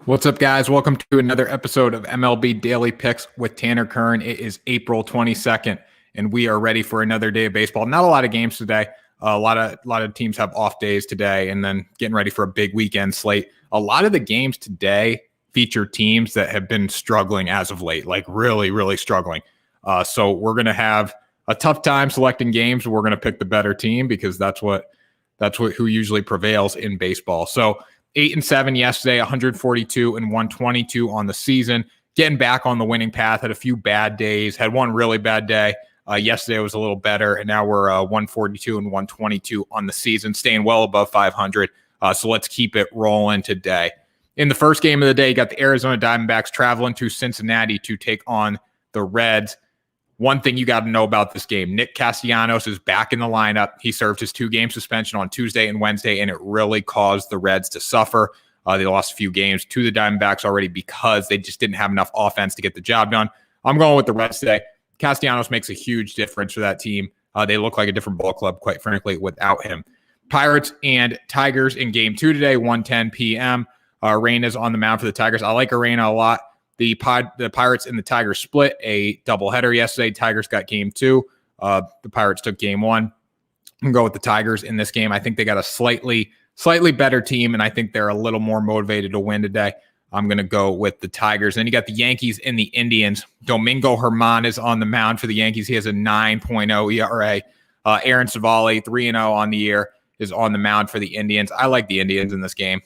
What's up, guys? Welcome to another episode of MLB Daily Picks with Tanner Kern. It is April 22nd, and we are ready for another day of baseball. Not a lot of games today. A lot of teams have off days today, and then getting ready for a big weekend slate. A lot of the games today feature teams that have been struggling as of late, like really, really struggling. So we're going to have a tough time selecting games. We're going to pick the better team because that's who usually prevails in baseball. So 8-7 yesterday, 142 and 122 on the season. Getting back on the winning path. Had a few bad days. Had one really bad day. Yesterday was a little better, and now we're 142 and 122 on the season, staying well above 500. So let's keep it rolling today. In the first game of the day, you got the Arizona Diamondbacks traveling to Cincinnati to take on the Reds. One thing you got to know about this game, Nick Castellanos is back in the lineup. He served his 2-game suspension on Tuesday and Wednesday, and it really caused the Reds to suffer. They lost a few games to the Diamondbacks already because they just didn't have enough offense to get the job done. I'm going with the Reds today. Castellanos makes a huge difference for that team. They look like a different ball club, quite frankly, without him. Pirates and Tigers in game 2 today, 1:10 p.m. Arena's on the mound for the Tigers. I like Arena a lot. The Pirates and the Tigers split a doubleheader yesterday. Tigers got game 2. The Pirates took game 1. I'm going to go with the Tigers in this game. I think they got a slightly better team, and I think they're a little more motivated to win today. I'm going to go with the Tigers. Then you got the Yankees and the Indians. Domingo Germán is on the mound for the Yankees. He has a 9.0 ERA. Aaron Savali, 3-0 on the year, is on the mound for the Indians. I like the Indians in this game.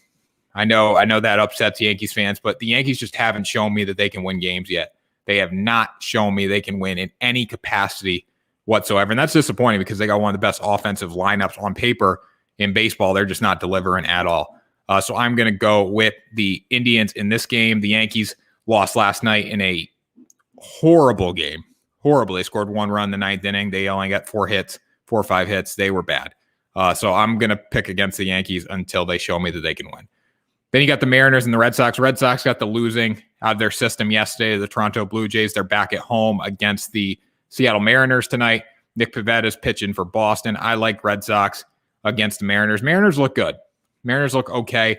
I know that upsets Yankees fans, but the Yankees just haven't shown me that they can win games yet. They have not shown me they can win in any capacity whatsoever. And that's disappointing because they got one of the best offensive lineups on paper in baseball. They're just not delivering at all. So I'm going to go with the Indians in this game. The Yankees lost last night in a horrible game. Horrible. They scored 1 run in the 9th inning. They only got 4 or 5 hits. They were bad. So I'm going to pick against the Yankees until they show me that they can win. Then you got the Mariners and the Red Sox. Red Sox got the losing out of their system yesterday. The Toronto Blue Jays, they're back at home against the Seattle Mariners tonight. Nick Pavetta's pitching for Boston. I like Red Sox against the Mariners. Mariners look good. Mariners look okay.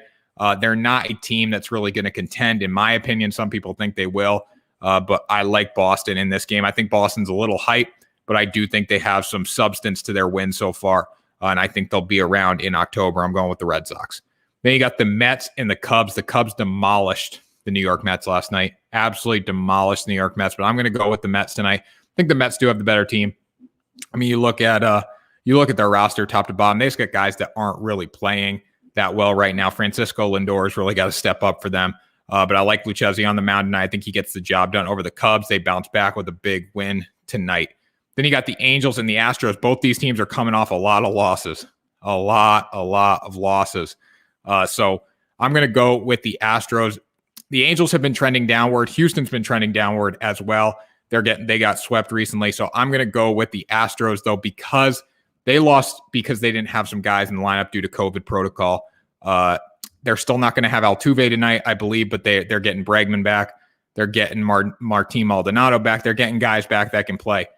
They're not a team that's really going to contend, in my opinion. Some people think they will, but I like Boston in this game. I think Boston's a little hype, but I do think they have some substance to their win so far, and I think they'll be around in October. I'm going with the Red Sox. Then you got the Mets and the Cubs. The Cubs demolished the New York Mets last night. Absolutely demolished the New York Mets. But I'm going to go with the Mets tonight. I think the Mets do have the better team. I mean, you look at their roster top to bottom. They just got guys that aren't really playing that well right now. Francisco Lindor's really got to step up for them. But I like Lucchesi on the mound tonight. I think he gets the job done over the Cubs. They bounce back with a big win tonight. Then you got the Angels and the Astros. Both these teams are coming off a lot of losses. A lot of losses. So I'm going to go with the Astros. The Angels have been trending downward. Houston's been trending downward as well. They got swept recently. So I'm going to go with the Astros, though, because they lost because they didn't have some guys in the lineup due to COVID protocol. They're still not going to have Altuve tonight, I believe, but they're getting Bregman back. They're getting Martin Maldonado back. They're getting guys back that can play.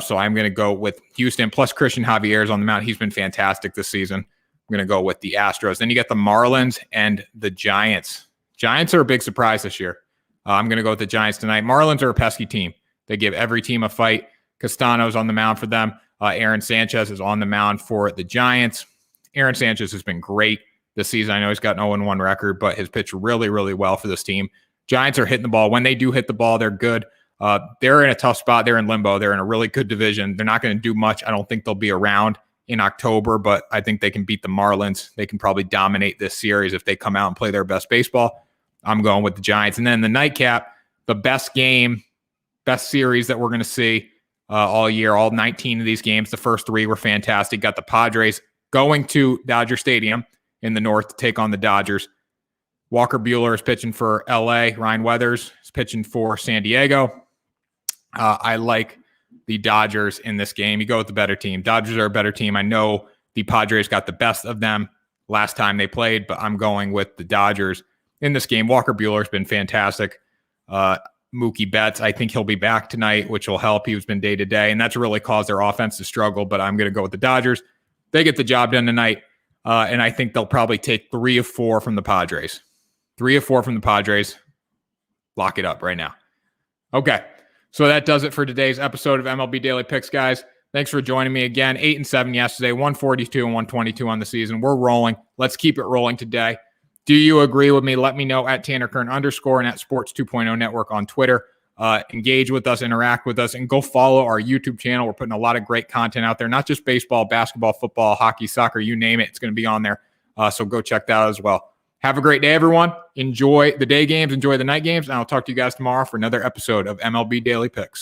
So I'm going to go with Houston. Plus Christian Javier's on the mound. He's been fantastic this season. I'm going to go with the Astros. Then you get the Marlins and the Giants. Giants are a big surprise this year. I'm going to go with the Giants tonight. Marlins are a pesky team. They give every team a fight. Castano's on the mound for them. Aaron Sanchez is on the mound for the Giants. Aaron Sanchez has been great this season. I know he's got an 0-1 record, but has pitched really, really well for this team. Giants are hitting the ball. When they do hit the ball, they're good. They're in a tough spot. They're in limbo. They're in a really good division. They're not going to do much. I don't think they'll be around in October, but I think they can beat the Marlins. They can probably dominate this series if they come out and play their best baseball. I'm going with the Giants. And then the nightcap, the best series that we're going to see all year, all 19 of these games. The first 3 were fantastic. Got the Padres going to Dodger Stadium in the north to take on the Dodgers. Walker Buehler is pitching for LA. Ryan Weathers is pitching for San Diego. I like the Dodgers in this game. You go with the better team. Dodgers are a better team. I know the Padres got the best of them last time they played, but I'm going with the Dodgers in this game. Walker Buehler's been fantastic. Mookie Betts, I think he'll be back tonight, which will help. He's been day to day, and that's really caused their offense to struggle, but I'm going to go with the Dodgers. They get the job done tonight, and I think they'll probably take 3 of 4 from the Padres. 3 of 4 from the Padres. Lock it up right now. Okay. So that does it for today's episode of MLB Daily Picks, guys. Thanks for joining me again. 8-7 yesterday, 142 and 122 on the season. We're rolling. Let's keep it rolling today. Do you agree with me? Let me know at TannerKern _ and at Sports 2.0 Network on Twitter. Engage with us, interact with us, and go follow our YouTube channel. We're putting a lot of great content out there, not just baseball, basketball, football, hockey, soccer, you name it. It's going to be on there. So go check that out as well. Have a great day, everyone. Enjoy the day games, enjoy the night games, and I'll talk to you guys tomorrow for another episode of MLB Daily Picks.